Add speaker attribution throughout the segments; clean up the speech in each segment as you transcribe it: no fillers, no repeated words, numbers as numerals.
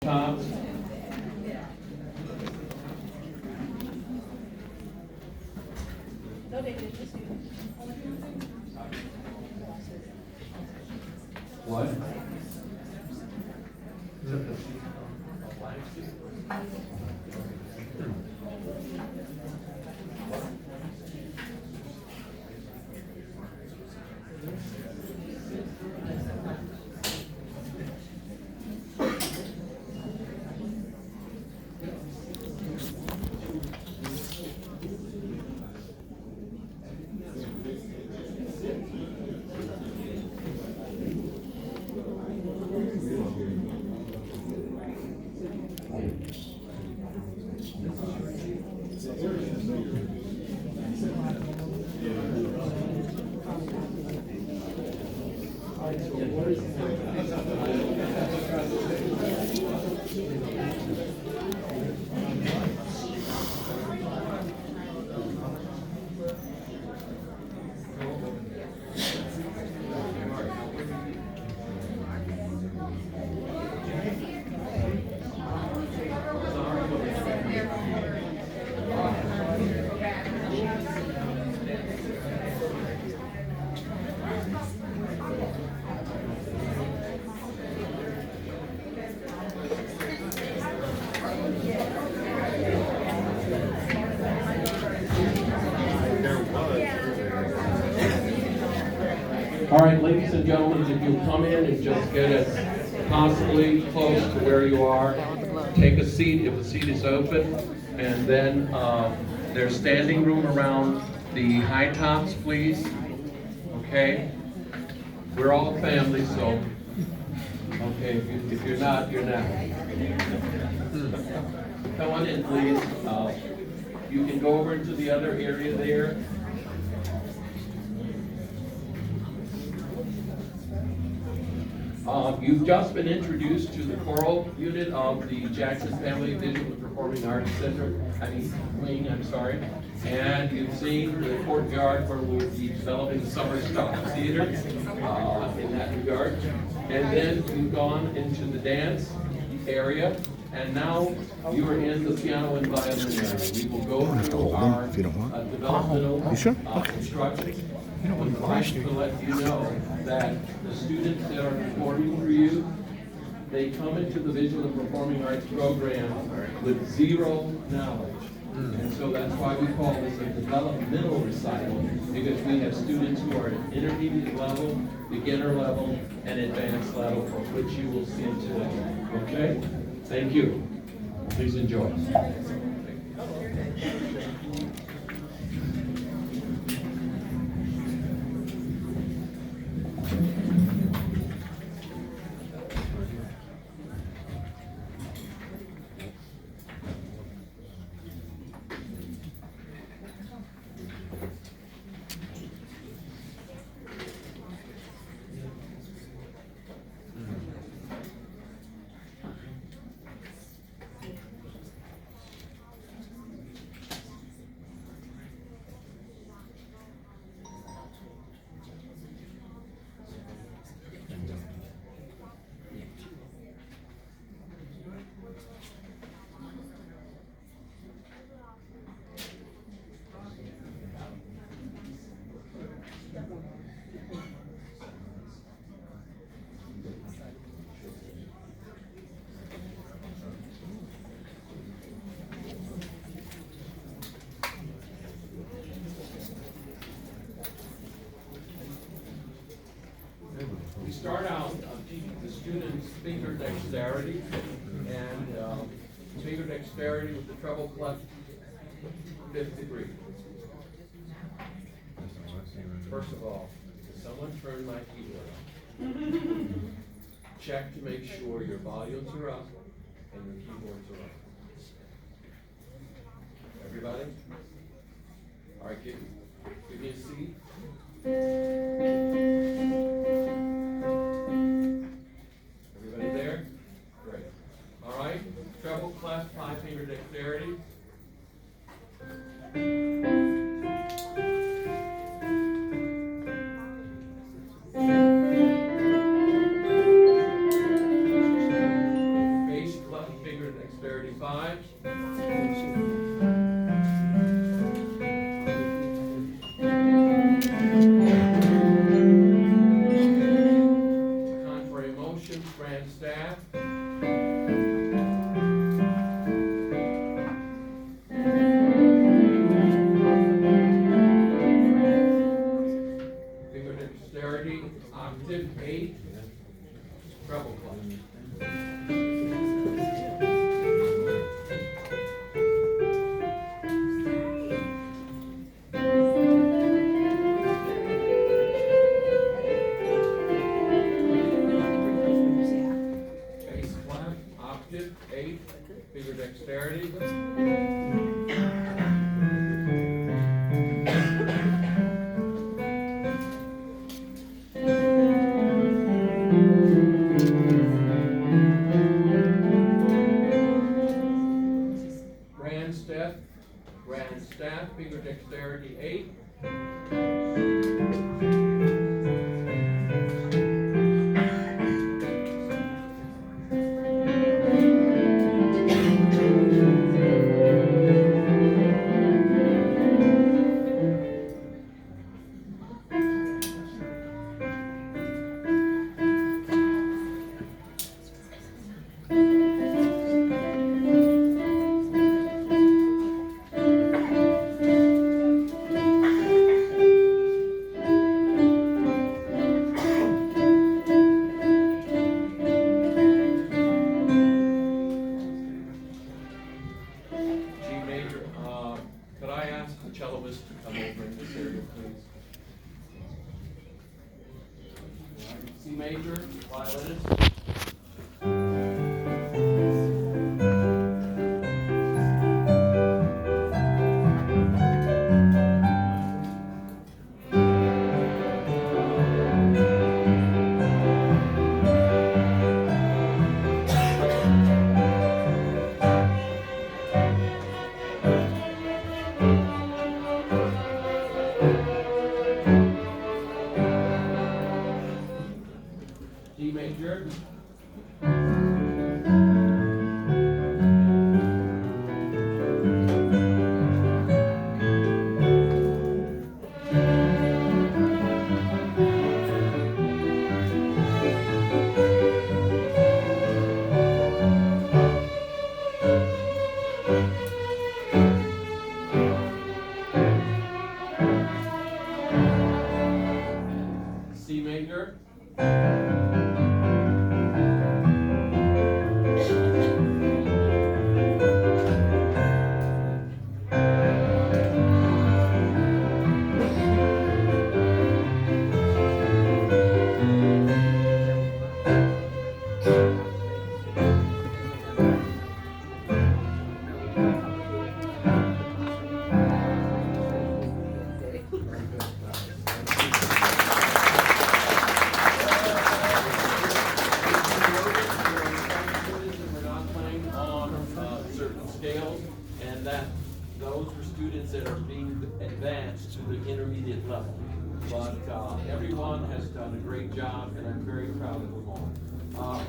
Speaker 1: tops. What? All right, ladies and gentlemen, if you'll come in and just get as possibly close to where you are, take a seat if the seat is open, and then there's standing room around the high tops, please. Okay? We're all family, so, okay, if you're not, you're not. Come on in, please. You can go over into the other area there. You've just been introduced to the choral unit of the Jackson Family Visual and Performing Arts Center, wing, I'm sorry. And you've seen the courtyard where we'll be developing the summer stock theater in that regard. And then you've gone into the dance area, and now you are in the piano and violin area. We will go through our developmental instructions. I would like to let you know that the students that are performing for you, they come into the Visual and Performing Arts program with zero knowledge. And so that's why we call this a developmental recital, because we have students who are at intermediate level, beginner level, and advanced level, which you will see today. Okay? Thank you. Please enjoy. We start out teaching the students finger dexterity, and finger dexterity with the treble clef, 5th degree. First of all, does someone turn my keyboard on? Check to make sure your volumes are up and your keyboards are up. Everybody? All right, give me a seat. Everybody there? Great. All right, treble clef, 5-finger dexterity. Bass clef, 35. Contrary motion, Grand staff. Finger dexterity, octave 8, treble clef. Bass clef, octave 8, finger dexterity. Grand staff, finger dexterity 8. G major, could I ask the celloist to come over in this area, please? C major, violinist. D major. C major. We're not playing on certain scales, and that those were students that are being advanced to the intermediate level. But everyone has done a great job, and I'm very proud of them all.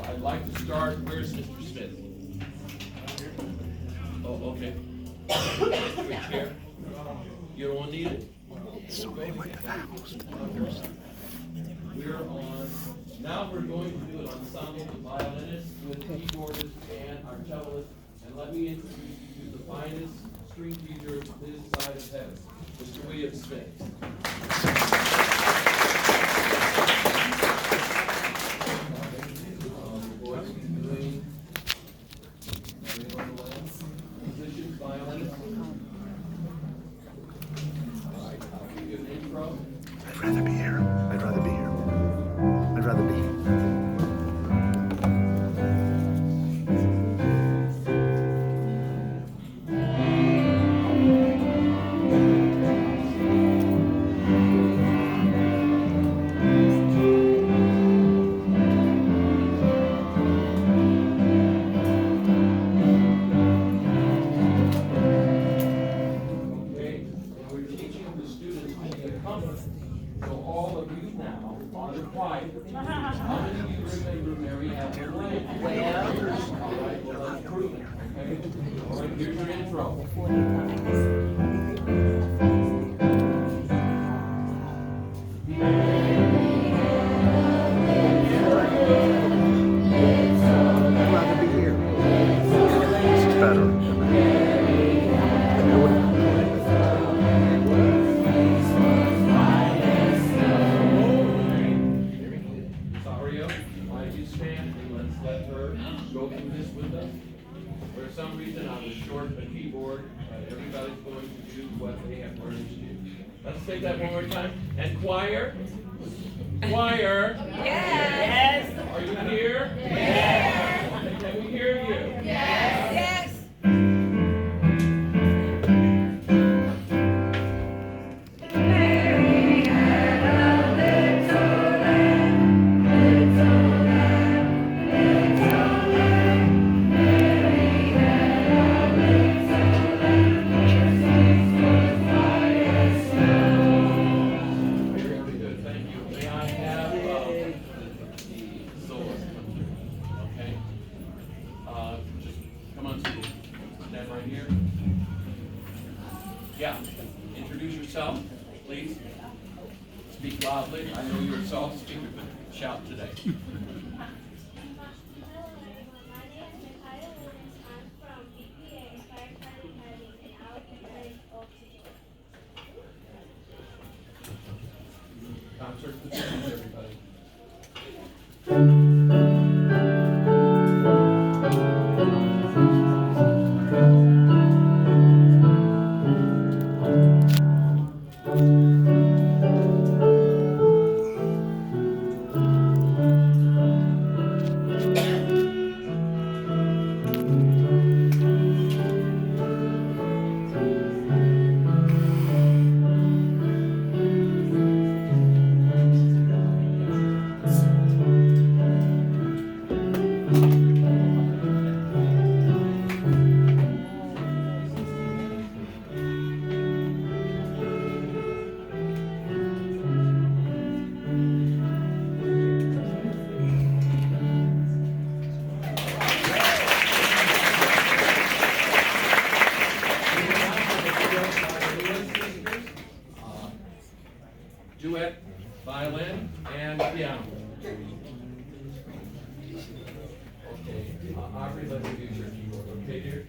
Speaker 1: I'd like to start. Where's Mr. Smith? Oh, okay. Which chair? You don't need it? We're on. Now we're going to do an ensemble of violinists with keyboardists and our cellists. And let me introduce you to the finest string teacher this side of heaven, Mr. William Smith. Musician, violinist. All right, I'll give you an intro.
Speaker 2: I'd rather be here. I'd rather be here. I'd rather be here.
Speaker 1: Okay, and we're teaching the students to be accompanied. So all of you now are the choir. How many of you remember Mary Ellen Lane? Well. All right, well, let's prove it. Okay. All right, here's your intro.
Speaker 2: I'd rather be here. This is better than that. It would have
Speaker 1: Sario, why don't you stand and let's let her go through this with us. For some reason, on the short keyboard, everybody's going to do what they have learned to do. Let's take that one more time. And choir? Choir?
Speaker 3: Yes.
Speaker 1: Are you here? Yes. Can we hear you?
Speaker 3: Yes.
Speaker 1: Very good, thank you. May I have the soloist come through? Okay. Just come on, stand right here. Yeah, introduce yourself, please. Speak loudly. I know you're a soft speaker, but shout today.
Speaker 4: Hello everyone, my name is Mikhaila Williams. I'm from BPA Firefighting Academy and I'll be playing Oxygen.
Speaker 1: Concert positions, everybody. Duet, violin, and piano. Okay, Aubrey, let me use your keyboard, okay, dear?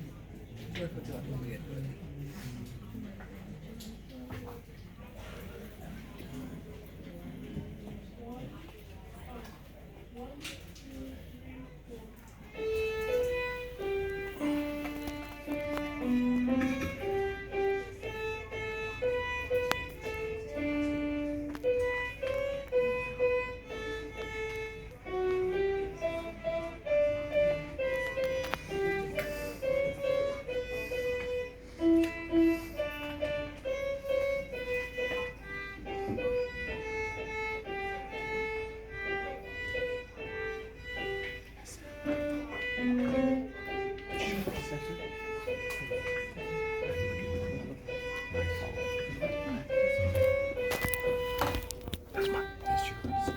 Speaker 2: That's yours.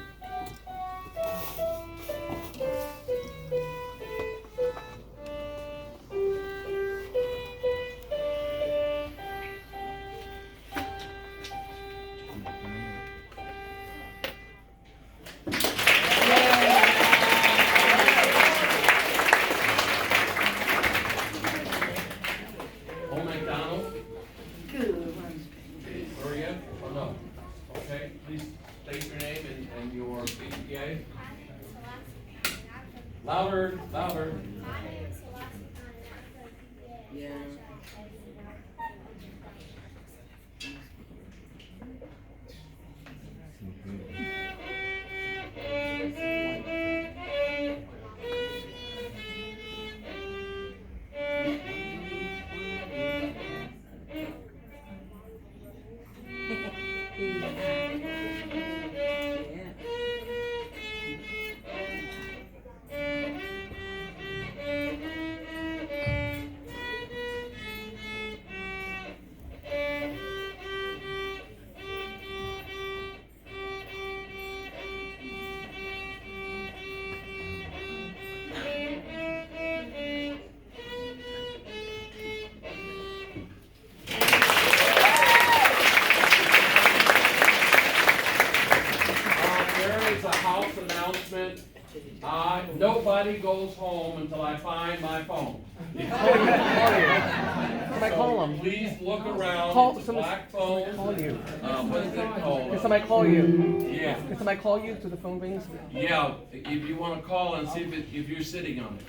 Speaker 1: Paul McDonald? Gloria? Oh, no. Okay, please state your name and your BPA. Louder, louder.
Speaker 4: My name is Selassie Khan and I'm from BPA.
Speaker 1: goes home until I find my phone.
Speaker 2: Somebody call him.
Speaker 1: Please look around.
Speaker 2: Call-
Speaker 1: It's a
Speaker 2: somebody-
Speaker 1: black phone.
Speaker 2: Call you.
Speaker 1: What is it
Speaker 2: Can
Speaker 1: called?
Speaker 2: somebody call you?
Speaker 1: Yeah.
Speaker 2: Can somebody call you to the phone rings?
Speaker 1: Yeah, if you wanna call and see if you're sitting on it.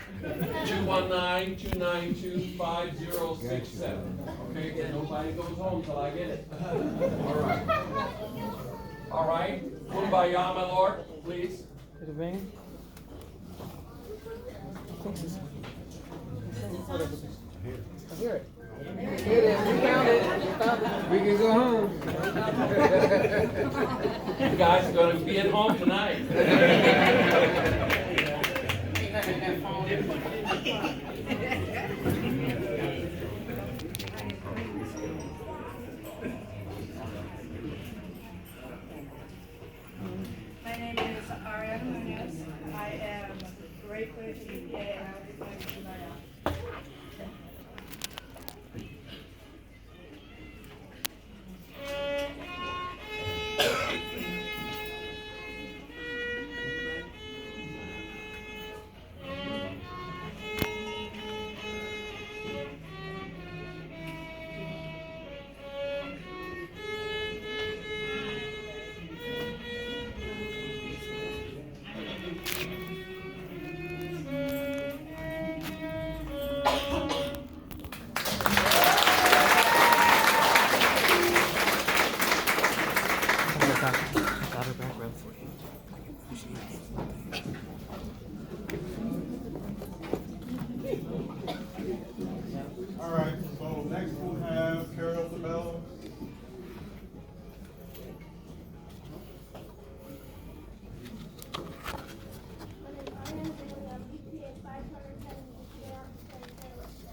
Speaker 1: 219-292-5067. Okay, and nobody goes home till I get it. All right. All right, Kumbaya, my lord, please.
Speaker 2: Did it ring? I hear it.
Speaker 5: We can go home.
Speaker 1: You guys are gonna be at home tonight.
Speaker 3: My name is Ariana Munoz. I am great clerk to EPA and I will be going to my
Speaker 6: All right, so next we'll have Carol Sabella.
Speaker 4: My name is Ariana Bailey. I'm EPA 510 EPA officer in Carrollton.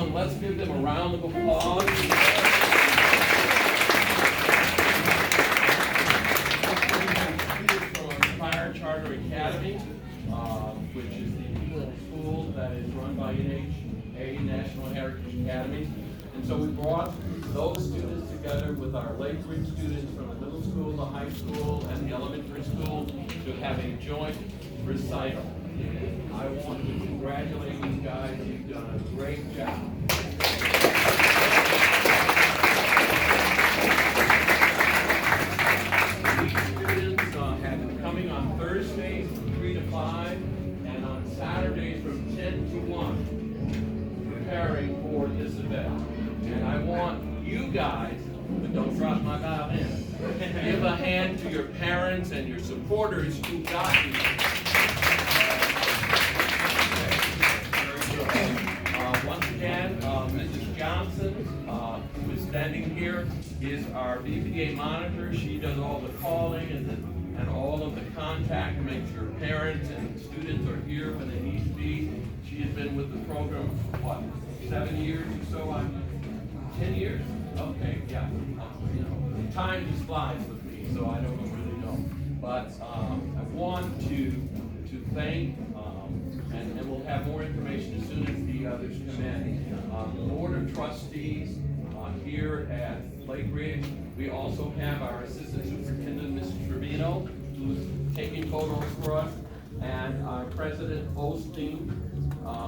Speaker 1: and let's give them a round of applause. From Aspire Charter Academy, which is the school that is run by NHA, National Heritage Academy. And so we brought those students together with our Lake Ridge students from the middle school, the high school, and the elementary school to have a joint recital. And I want to congratulate you guys. You've done a great job. These students have been coming on Thursdays from 3 to 5 and on Saturdays from 10 to 1 preparing for this event. And I want you guys, but don't drop my violin, give a hand to your parents and your supporters who got you. Once again, Mrs. Johnson, who is standing here, is our BPA monitor. She does all the calling and all of the contact to make sure parents and students are here when they need to be. She has been with the program, what, 7 years or so? 10 years? Okay, yeah. You know, time just flies with me, so I don't really know. But I want to thank, and we'll have more information as soon as the others come in. The Board of Trustees here at Lake Ridge. We also have our Assistant Superintendent, Mrs. Trevino, who's taking photos for us, and our President Osteen,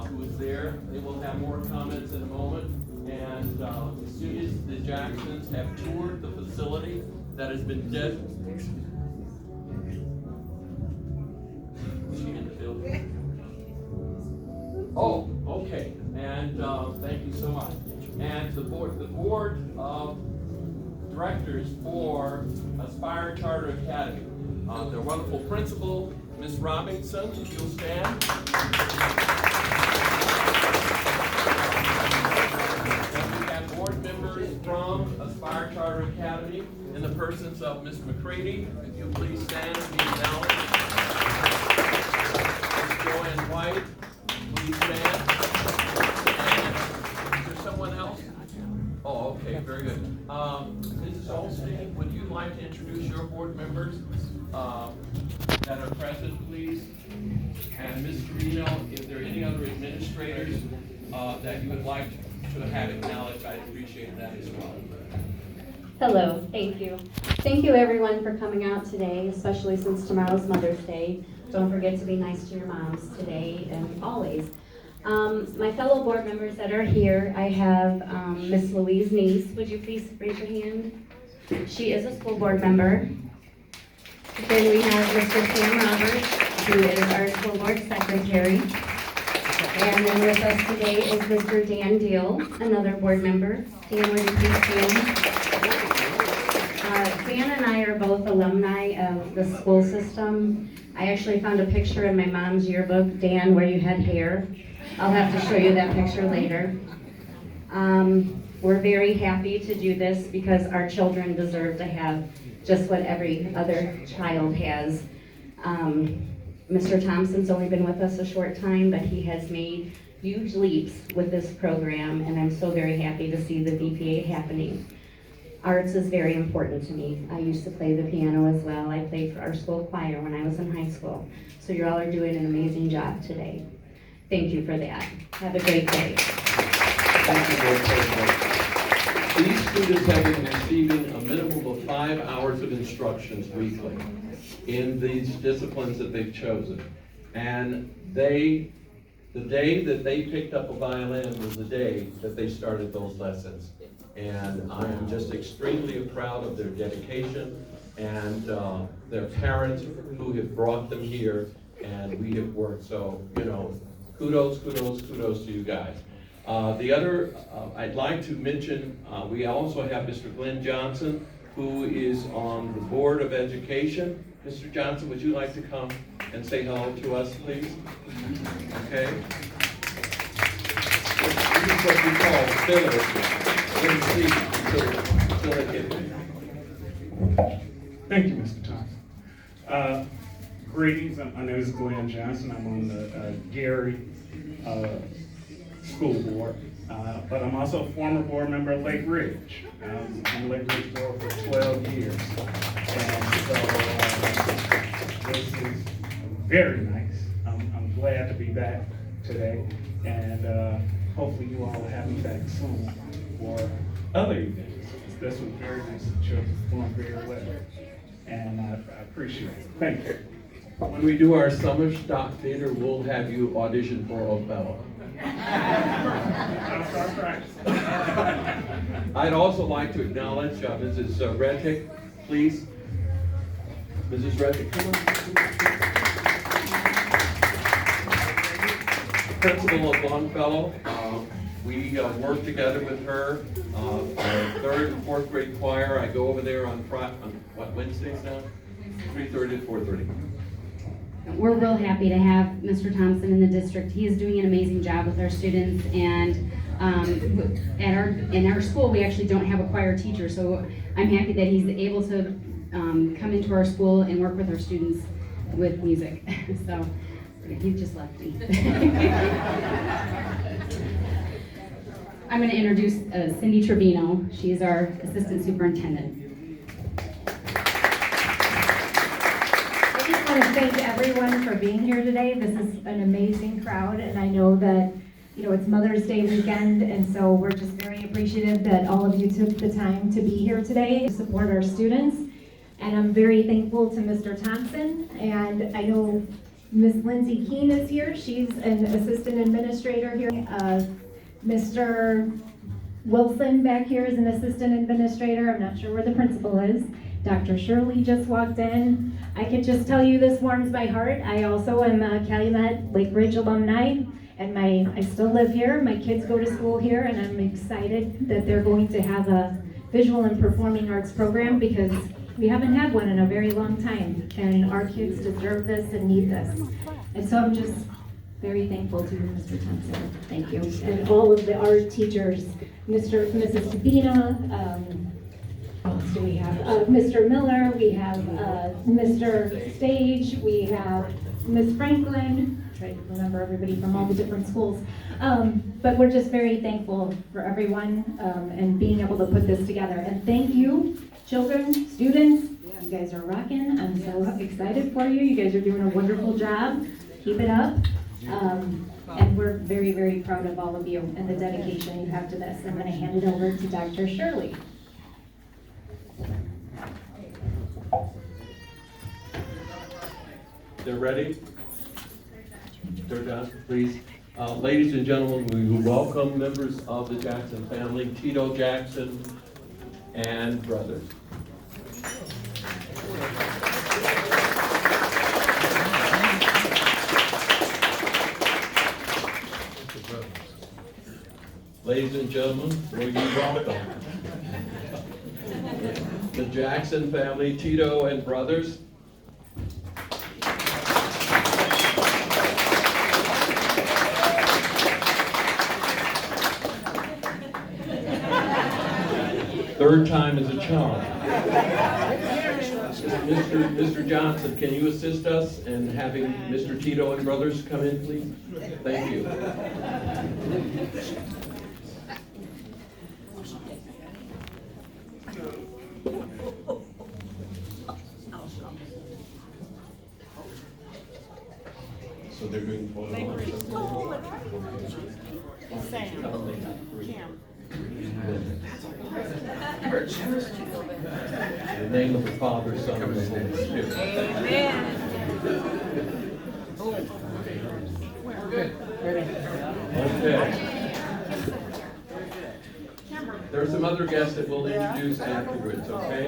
Speaker 1: who is there. They will have more comments in a moment. And as soon as the Jacksons have toured the facility that has been designated. Is she in the building? Oh, okay. And thank you so much. And the board of directors for Aspire Charter Academy. Their wonderful principal, Ms. Robinson, if you'll stand. Board members from Aspire Charter Academy in the persons of Ms. McCready. If you'll please stand and be acknowledged. Ms. Joanne White, please stand. And is there someone else? Oh, okay, very good. Mrs. Olstein, would you like to introduce your board members that are present, please? And Ms. Carino, if there are any other administrators that you would like to have acknowledged, I'd appreciate that as well.
Speaker 5: Hello, thank you. Thank you everyone for coming out today, especially since tomorrow's Mother's Day. Don't forget to be nice to your moms today and always. My fellow board members that are here, I have Miss Louise Neese. Would you please raise your hand? She is a school board member. Then we have Mr. Sam Roberts, who is our school board secretary. And then with us today is Mr. Dan Deal, another board member. Dan, would you please stand? Dan and I are both alumni of the school system. I actually found a picture in my mom's yearbook, Dan, where you had hair. I'll have to show you that picture later. We're very happy to do this because our children deserve to have just what every other child has. Mr. Thompson's only been with us a short time, but he has made huge leaps with this program, and I'm so very happy to see the VPA happening. Arts is very important to me. I used to play the piano as well. I played for our school choir when I was in high school. So you all are doing an amazing job today. Thank you for that. Have a great day.
Speaker 1: Thank you, Board President. These students have been receiving a minimum of 5 hours of instructions weekly in these disciplines that they've chosen. And the day that they picked up a violin was the day that they started those lessons. And I am just extremely proud of their dedication and their parents who have brought them here, and we have worked. So, you know, kudos to you guys. The other, I'd like to mention, we also have Mr. Glenn Johnson, who is on the Board of Education. Mr. Johnson, would you like to come and say hello to us, please? Okay. This is what we call fillers. We're going to see until they get there.
Speaker 7: Thank you, Mr. Thompson. Greetings, my name is Glenn Johnson. I'm on the Gary School Board. But I'm also a former board member at Lake Ridge. I was on Lake Ridge board for 12 years. And so this is very nice. I'm glad to be back today. And hopefully you all will have me back soon for other events. This was very nice. The children performed very well. And I appreciate it. Thank you.
Speaker 1: When we do our summer stock theater, we'll have you audition for Othello.
Speaker 7: I'll start practicing.
Speaker 1: I'd also like to acknowledge Mrs. Reddick, please. Mrs. Reddick, come on. Principal of Longfellow. We work together with her. Our 3rd and 4th grade choir. I go over there on Wednesdays now? 3:30 to 4:30.
Speaker 8: We're real happy to have Mr. Thompson in the district. He is doing an amazing job with our students, and in our school we actually don't have a choir teacher, so I'm happy that he's able to come into our school and work with our students with music. So he just left me. I'm going to introduce Cindy Trevino. She's our assistant superintendent.
Speaker 9: I just want to thank everyone for being here today. This is an amazing crowd, and I know that, it's Mother's Day weekend, and so we're just very appreciative that all of you took the time to be here today to support our students. And I'm very thankful to Mr. Thompson, and I know Miss Lindsay Keene is here. She's an assistant administrator here. Mr. Wilson back here is an assistant administrator. I'm not sure where the principal is. Dr. Shirley just walked in. I could just tell you this warms my heart. I also am a Calumet Lake Ridge alumni, and I still live here. My kids go to school here, and I'm excited that they're going to have a visual and performing arts program because we haven't had one in a very long time, and our kids deserve this and need this. And so I'm just very thankful to you, Mr. Thompson. Thank you. And all of the art teachers, Mrs. Sabina, what else do we have? Mr. Miller, we have Mr. Stage, we have Miss Franklin. Try to remember everybody from all the different schools. But we're just very thankful for everyone and being able to put this together. And thank you, children, students. You guys are rocking. I'm so excited for you. You guys are doing a wonderful job. Keep it up. And we're very, very proud of all of you and the dedication you have to this. I'm going to hand it over to Dr. Shirley.
Speaker 1: They're ready? They're done, please. Ladies and gentlemen, we welcome members of the Jackson family, Tito Jackson and brothers. Ladies and gentlemen, will you welcome the Jackson family, Tito and brothers. Third time is a charm. Mr. Johnson, can you assist us in having Mr. Tito and brothers come in, please? Thank you. So they're doing photo in the name of the Father, Son, and the Holy Spirit. Amen. Okay. There are some other guests that we'll introduce afterwards, okay?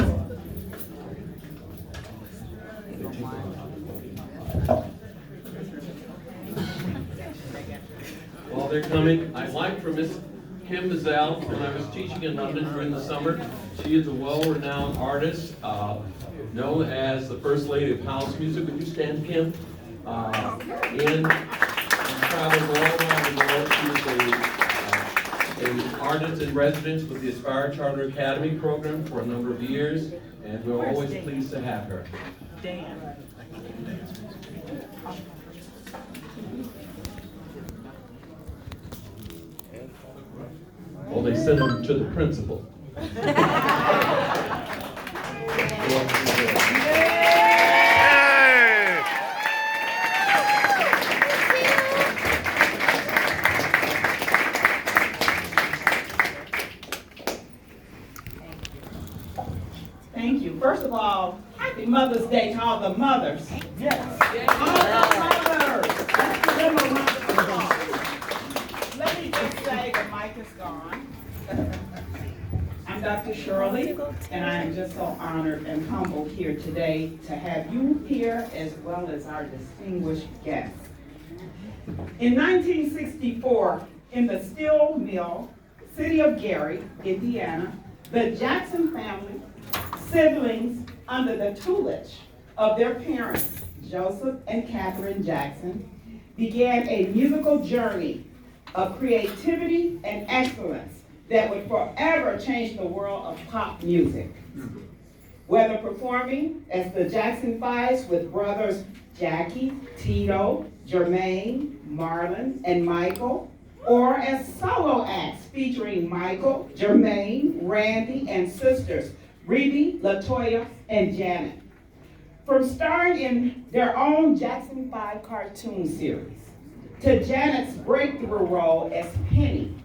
Speaker 1: While they're coming, I'd like for Miss Kim Mazel, when I was teaching in London during the summer, she is a well-renowned artist, known as the First Lady of House Music. Would you stand, Kim? And travels all around the world. She is an artist in residence with the Aspire Charter Academy program for a number of years, and we're always pleased to have her.
Speaker 10: Dan.
Speaker 1: Well, they sent him to the principal.
Speaker 10: Thank you. First of all, happy Mother's Day to all the mothers. Yes. All the mothers. Let's give them a round of applause. Let me just say the mic is gone. I'm Dr. Shirley, and I am just so honored and humbled here today to have you here as well as our distinguished guests. In 1964, in the steel mill, city of Gary, Indiana, the Jackson family, siblings under the tutelage of their parents, Joseph and Catherine Jackson, began a musical journey of creativity and excellence that would forever change the world of pop music. Whether performing as the Jackson Fives with brothers Jackie, Tito, Jermaine, Marlon, and Michael, or as solo acts featuring Michael, Jermaine, Randy, and sisters Rebe, LaToya, and Janet. From starring in their own Jackson 5 cartoon series, to Janet's breakthrough role as Penny,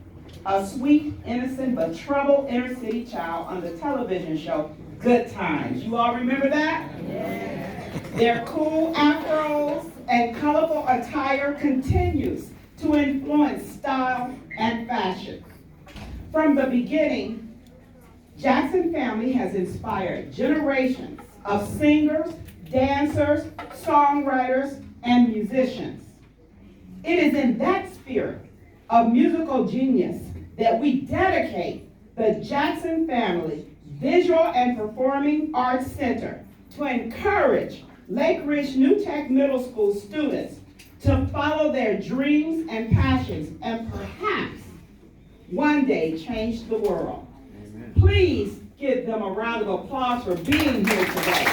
Speaker 10: a sweet, innocent, but troubled inner city child on the television show Good Times. You all remember that? Yeah. Their cool afros and colorful attire continues to influence style and fashion. From the beginning, Jackson family has inspired generations of singers, dancers, songwriters, and musicians. It is in that spirit of musical genius that we dedicate the Jackson Family Visual and Performing Arts Center to encourage Lake Ridge New Tech Middle School students to follow their dreams and passions and perhaps one day change the world. Please give them a round of applause for being here today.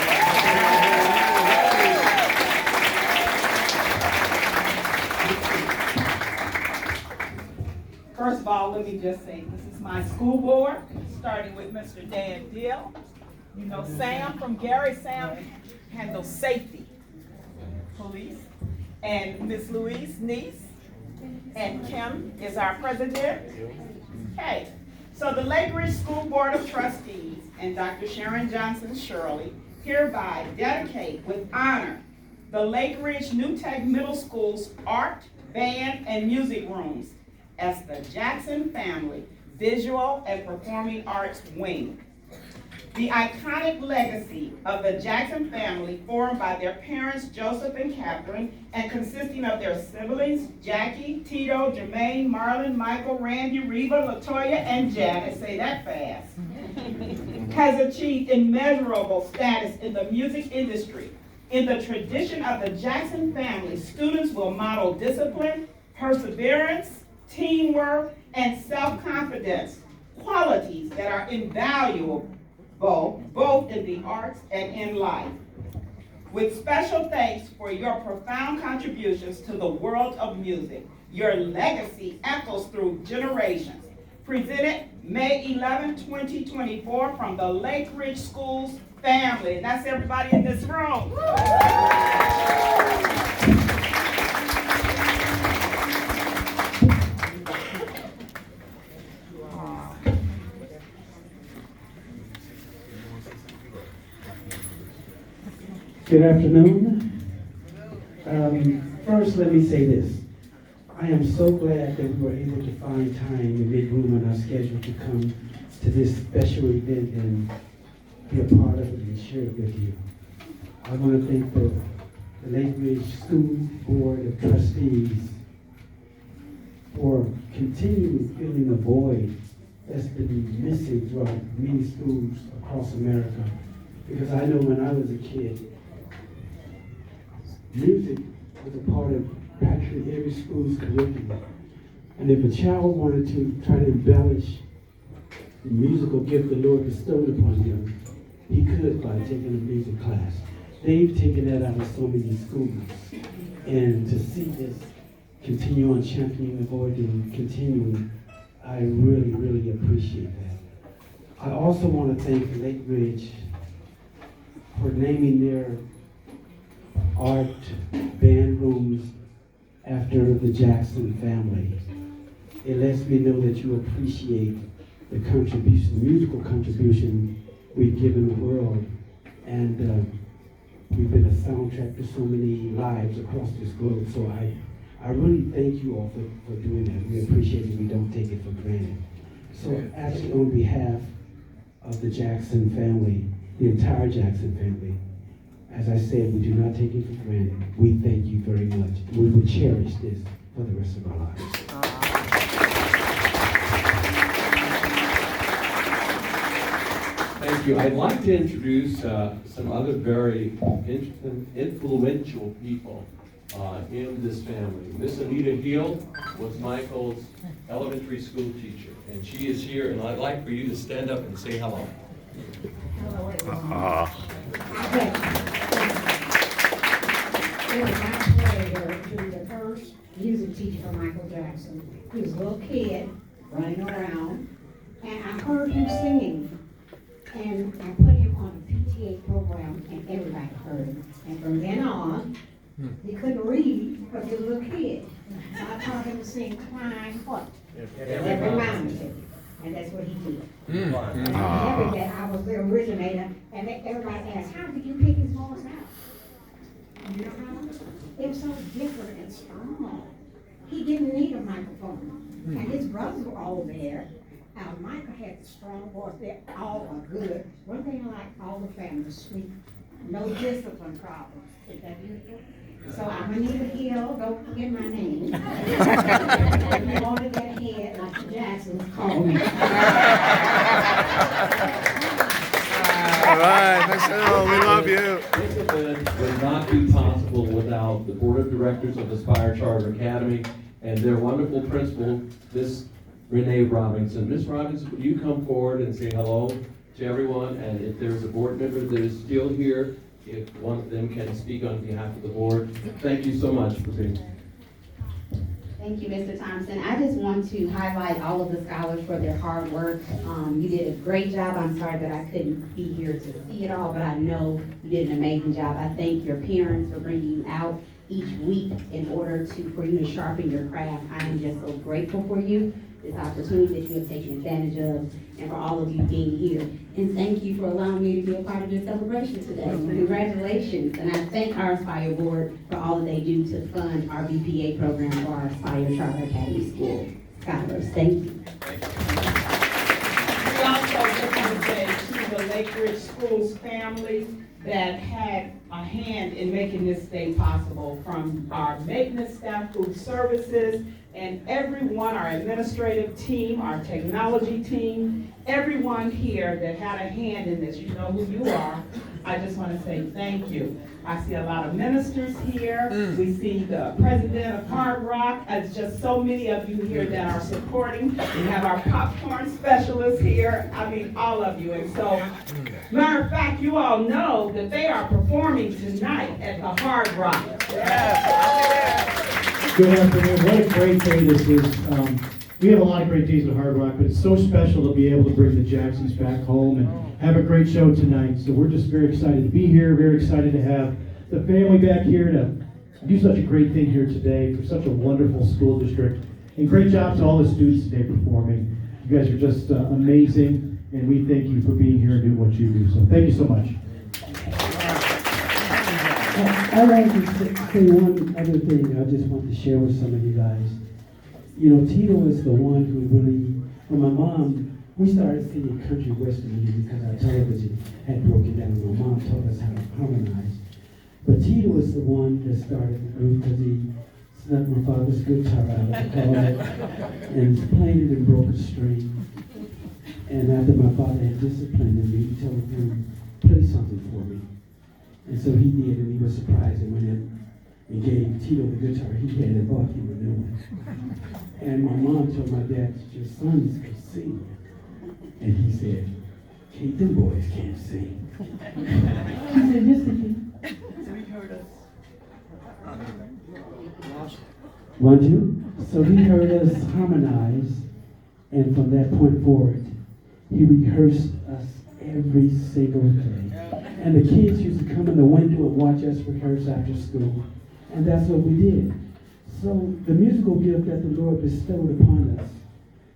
Speaker 10: First of all, let me just say, this is my school board, starting with Mr. Dan Dill. You know Sam from Gary. Sam handles safety, police, and Miss Louise Neese, and Kim is our president. Okay. So the Lake Ridge School Board of Trustees and Dr. Sharon Johnson Shirley hereby dedicate with honor the Lake Ridge New Tech Middle School's art, band, and music rooms as the Jackson Family Visual and Performing Arts Wing. The iconic legacy of the Jackson family, formed by their parents Joseph and Catherine, and consisting of their siblings Jackie, Tito, Jermaine, Marlon, Michael, Randy, Reba, LaToya, and Janet, say that fast, has achieved immeasurable status in the music industry. In the tradition of the Jackson family, students will model discipline, perseverance, teamwork, and self-confidence, qualities that are invaluable both in the arts and in life. With special thanks for your profound contributions to the world of music, your legacy echoes through generations. Presented May 11, 2024 from the Lake Ridge Schools family. And that's everybody in this room.
Speaker 11: Good afternoon. First, let me say this. I am so glad that we were able to find time and make room on our schedule to come to this special event and be a part of it and share it with you. I want to thank the Lake Ridge School Board of Trustees for continually filling the void that's been missing throughout many schools across America. Because I know when I was a kid, music was a part of practically every school's curriculum. And if a child wanted to try to embellish the musical gift the Lord bestowed upon him, he could by taking a music class. They've taken that out of so many schools. And to see this continue on championing the void and continuing, I really, really appreciate appreciate that. I also want to thank Lake Ridge for naming their art band rooms after the Jackson family. It lets me know that you appreciate the contribution, the musical contribution we've given the world. And we've been a soundtrack to so many lives across this globe. So I really thank you all for doing that. We appreciate it. We don't take it for granted. So actually, on behalf of the Jackson family, the entire Jackson family, as I said, we do not take it for granted. We thank you very much. We will cherish this for the rest of our lives.
Speaker 1: Thank you. I'd like to introduce some other very influential people in this family. Miss Anita Hill was Michael's elementary school teacher, and she is here, and I'd like for you to stand up and say hello.
Speaker 12: Hello, everyone. It was my pleasure to be the first music teacher for Michael Jackson. He was a little kid running around, and I heard him singing. And I put him on a PTA program, and everybody heard him. And from then on, he couldn't read because he was a little kid. So I taught him to sing Climb What? Every mountain. And that's what he did. And every day I was the originator, and everybody asked, how did you pick his voice out? You know how? It was so different and strong. He didn't need a microphone. And his brothers were all there. Michael had a strong voice. They all are good. One thing I like, all the families sweet. No discipline problems. Is that beautiful? So I'm Anita Hill. Don't forget my name. If you want to get ahead, like the Jacksons, call me.
Speaker 2: All right, Miss Hill, we love you.
Speaker 1: This event would not be possible without the board of directors of Aspire Charter Academy and their wonderful principal, Miss Renee Robinson. Miss Robinson, would you come forward and say hello to everyone? And if there's a board member that is still here, if one of them can speak on behalf of the board. Thank you so much for being here.
Speaker 8: Thank you, Mr. Thompson. I just want to highlight all of the scholars for their hard work. You did a great job. I'm sorry that I couldn't be here to see it all, but I know you did an amazing job. I thank your parents for bringing you out each week in order for you to sharpen your craft. I am just so grateful for you, this opportunity that you have taken advantage of, and for all of you being here. And thank you for allowing me to be a part of this celebration today. Congratulations. And I thank our Aspire board for all that they do to fund our BPA program for our Aspire Charter Academy School scholars. Thank you.
Speaker 10: We also just want to say to the Lake Ridge Schools family that had a hand in making this day possible, from our maintenance staff, food services, and everyone, our administrative team, our technology team, everyone here that had a hand in this. You know who you are. I just want to say thank you. I see a lot of ministers here. We see the president of Hard Rock. It's just so many of you here that are supporting. We have our popcorn specialists here. I mean, all of you. And so, matter of fact, you all know that they are performing tonight at the Hard Rock.
Speaker 13: Good afternoon. What a great day this is. We have a lot of great days at Hard Rock, but it's so special to be able to bring the Jacksons back home and have a great show tonight. So we're just very excited to be here, very excited to have the family back here to do such a great thing here today for such a wonderful school district. And great job to all the students today performing. You guys are just amazing, and we thank you for being here and doing what you do. So thank you so much.
Speaker 11: I'd like to say one other thing I just want to share with some of you guys. You know, Tito is the one who really, when my mom, we started singing country western music because our television had broken down. My mom taught us how to harmonize. But Tito was the one that started the group because he snuck my father's guitar out of the closet and played it in broken string. And after my father had disciplined me, he told him, play something for me. And so he did, and he was surprised and went in and gave Tito the guitar he had and bought him a new one. And my mom told my dad, your sons can sing. And he said, Kate, them boys can't sing. He said, yes, they can. Want you? So he heard us harmonize, And from that point forward, he rehearsed us every single day. And the kids used to come in the window and watch us rehearse after school. And that's what we did. So the musical gift that the Lord bestowed upon us,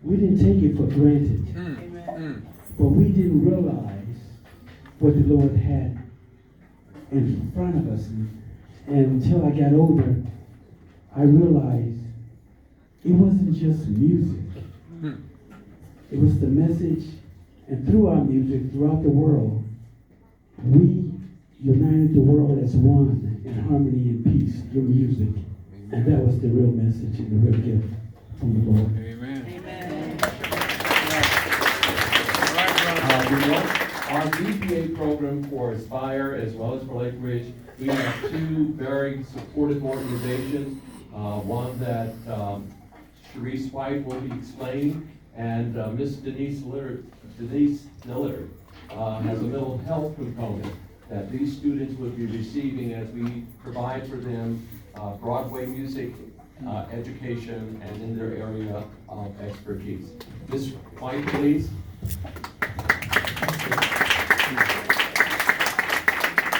Speaker 11: we didn't take it for granted. But we didn't realize what the Lord had in front of us. And until I got older, I realized it wasn't just music. It was the message, and through our music, throughout the world, we united the world as one in harmony and peace through music. And that was the real message and the real gift from the Lord.
Speaker 1: Our BPA program for Aspire as well as for Lake Ridge, we have two very supportive organizations. One that Sharice White will be explaining, and Miss Denise Lillard has a mental health component that these students will be receiving as we provide for them Broadway music education and in their area of expertise. Ms. White, please.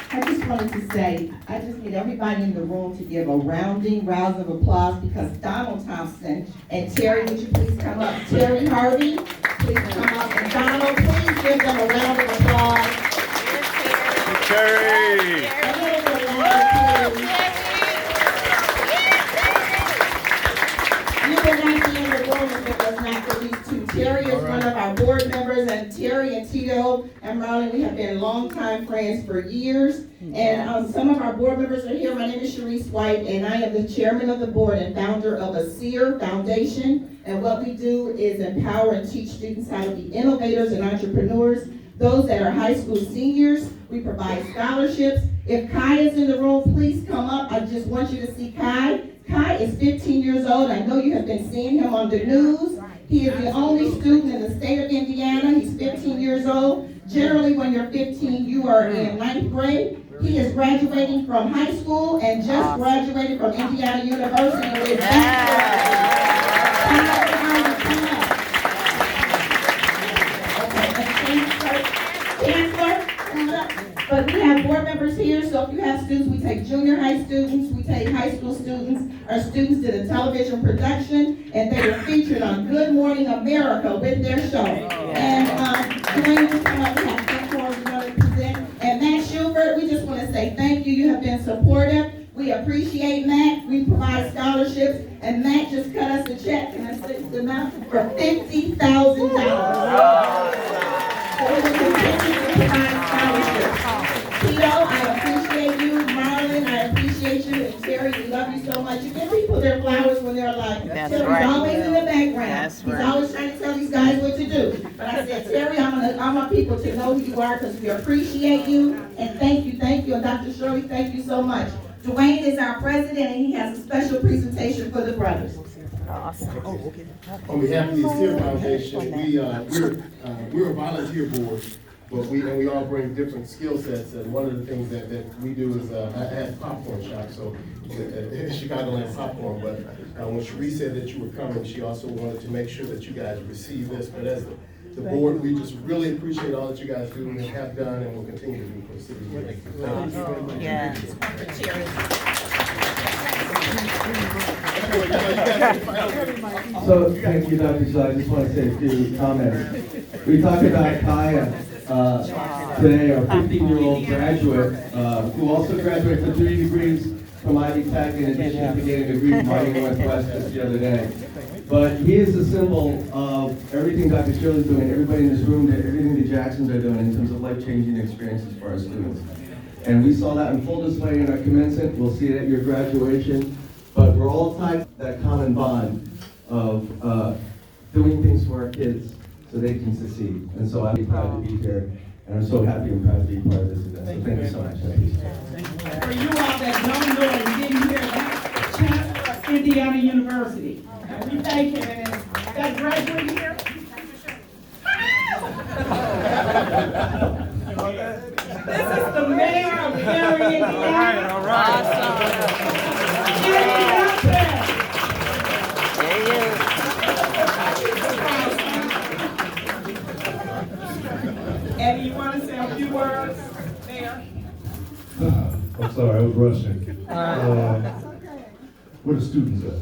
Speaker 10: I just wanted to say, I just need everybody in the room to give a rounding round of applause because Donald Thompson and Terry, would you please come up? Terry Harvey, please come up. And Donald, please give them a round of applause.
Speaker 2: Terry!
Speaker 10: A little bit of round of applause. You would not be in the room if it was not for these two. Terry is one of our board members, and Terry and Tito and Marlon, we have been longtime friends for years. And some of our board members are here. My name is Sharice White, and I am the chairman of the board and founder of ASEER Foundation. And what we do is empower and teach students how to be innovators and entrepreneurs. Those that are high school seniors, we provide scholarships. If Kai is in the room, please come up. I just want you to see Kai. Kai is 15 years old. I know you have been seeing him on the news. He is the only student in the state of Indiana. He's 15 years old. Generally, when you're 15, you are in 9th grade. He is graduating from high school and just graduated from Indiana University with his But we have board members here, so if you have students, we take junior high students, we take high school students. Our students did a television production, and they were featured on Good Morning America with their show. And Dwayne will come up, we have some forms we're going to present. And Matt Schubert, we just want to say thank you. You have been supportive. We appreciate Matt. We provide scholarships, and Matt just cut us a check, and I said the amount for $50,000. So we will continue to provide scholarships. Tito, I appreciate you. Marlon, I appreciate you. And Terry, we love you so much. You give people their flowers when they're alive. Terry's always in the background. He's always trying to tell these guys what to do. But I said, Terry, I want people to know who you are because we appreciate you. And thank you. And Dr. Shirley, thank you so much. Dwayne is our president, and he has a special presentation for the brothers.
Speaker 14: Awesome. On behalf of the ASEER Foundation, we're a volunteer board, but we all bring different skill sets. And one of the things that we do is I had popcorn shop, so Chicagoland popcorn. But when Sharice said that you were coming, she also wanted to make sure that you guys receive this. But as the board, we just really appreciate all that you guys do and have done and will continue to do for the city. Thank you.
Speaker 10: Yes.
Speaker 15: So, thank you, Dr. Shaw. I just want to say a few comments. We talked about Kaya today, our 15-year-old graduate, who also graduated with 3 degrees from Ivy Tech in addition to getting a degree from Miami Northwest just the other day. But he is a symbol of everything Dr. Shirley's doing, everybody in this room, everything the Jacksons are doing in terms of life-changing experiences for our students. And we saw that in full display in our commencement. We'll see it at your graduation. But we're all tied to that common bond of doing things for our kids so they can succeed. And so I'm proud to be here. And I'm so happy and proud to be part of this event. So thank you so much.
Speaker 10: For you all that don't know and didn't hear that, Chancellor of Indiana University. And we thank him. And that graduate here. This is the mayor of Gary, Indiana.
Speaker 2: All right.
Speaker 10: Awesome. Eddie, you want to say a few words there?
Speaker 16: I'm sorry, I was rushing. Where the students at?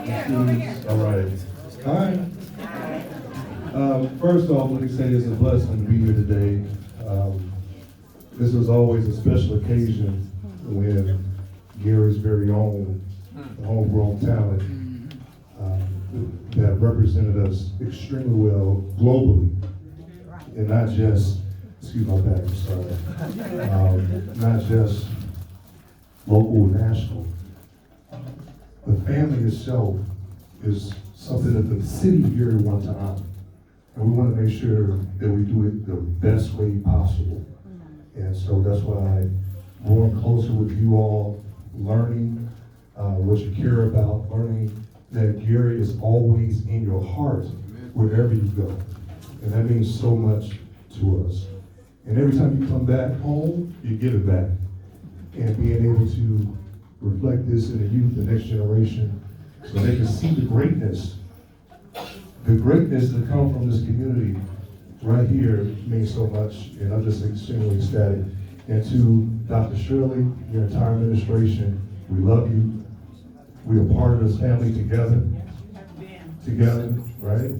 Speaker 16: The students, all right. First off, let me say it's a blessing to be here today. This is always a special occasion when Gary's very own homegrown talent that represented us extremely well globally, and not just, excuse my back, I'm sorry, not just local, national. The family itself is something that the city of Gary wants to honor. And we want to make sure that we do it the best way possible. And so that's why growing closer with you all, learning what you care about, learning that Gary is always in your heart wherever you go. And that means so much to us. And every time you come back home, you give it back. And being able to reflect this in the youth, the next generation, so they can see the greatness that come from this community right here means so much, and I'm just extremely ecstatic. And to Dr. Shirley, your entire administration, we love you. We are part of this family together, right?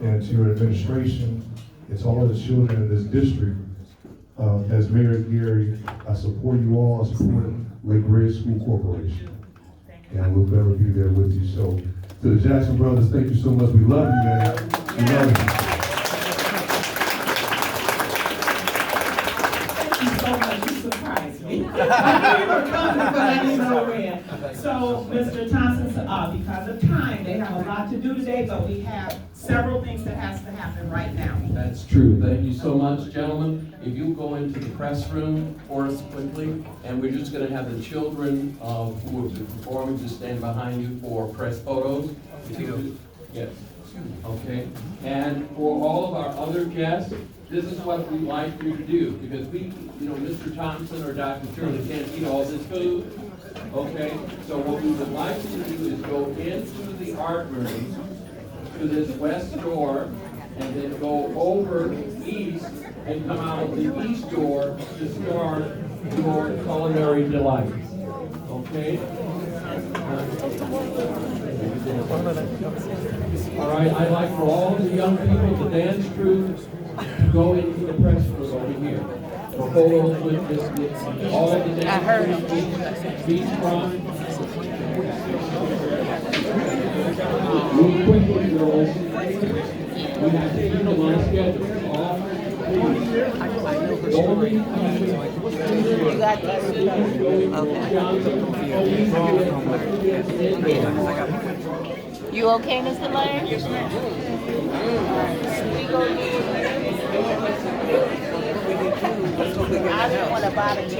Speaker 16: And to your administration, it's all of the children in this district. As Mayor Gary, I support you all. I support Lake Ridge School Corporation, and we'll never be there with you. So, to the Jackson brothers, thank you so much. We love you, man. We love you.
Speaker 10: Thank you so much. You surprised me. I knew you were coming, but I didn't know when. So, Mr. Thompson, because of time, they have a lot to do today, but we have several things that has to happen right now.
Speaker 1: That's true. Thank you so much, gentlemen. If you go into the press room for us quickly, and we're just going to have the children who will be performing just stand behind you for press photos. Yes. Okay. And for all of our other guests, this is what we'd like you to do, because Mr. Thompson or Dr. Shirley can't eat all this food. Okay. So what we would like you to do is go into the art room to this west door, and then go over east and come out the east door to start your culinary delights. Okay? All right, I'd like for all the young people, the dance crew, to go into the press room over here for photos with all of the dance crew, beach front. Move quickly, girls. We have taken a lot of schedules.
Speaker 17: You okay, Mr. Lane? Yes, ma'am. I don't want to bother you.